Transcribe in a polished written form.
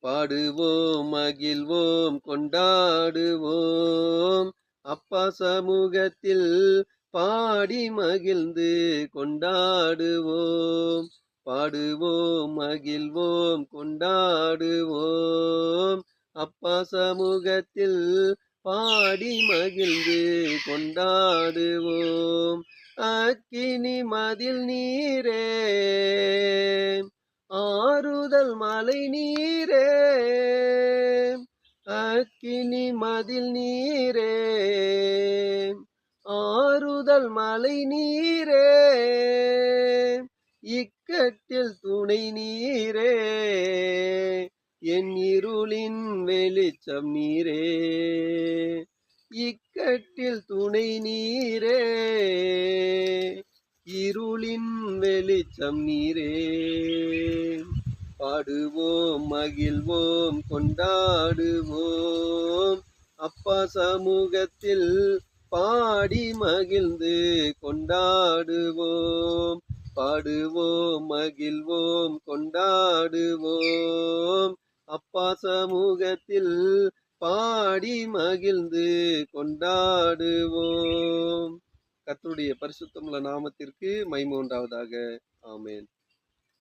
பாடுவோம் மகிழ்வோம் கொண்டாடுவோம். அப்பா சமூகத்தில் பாடி மகிழ்ந்து கொண்டாடுவோம். பாடுவோம் மகிழ்வோம் கொண்டாடுவோம். அப்பா சமூகத்தில் பாடி மகிழ்ந்து கொண்டாடுவோம். அக்கினி மதில் நீரே, ஆறுதல் மலை நீரே, அக்கினி மதில் நீரே, ஆறுதல் மலை நீரே, இக்கட்டில் துணை நீரே, என் இருளின் வெளிச்சம் நீரே, இக்கட்டில் துணை நீரே, இருளின் வெளிச்சம் நீரே. பாடுவோம் மகிழ்வோம் கொண்டாடுவோம். அப்பா சமூகத்தில் பாடி மகிழ்ந்து கொண்டாடுவோம். பாடுவோம் மகிழ்வோம் கொண்டாடுவோம். அப்பா சமூகத்தில் பாடி மகிழ்ந்து கொண்டாடுவோம். கர்த்தருடைய பரிசுத்தமுள்ள நாமத்திற்கு மகிமை உண்டாவதாக. ஆமென்.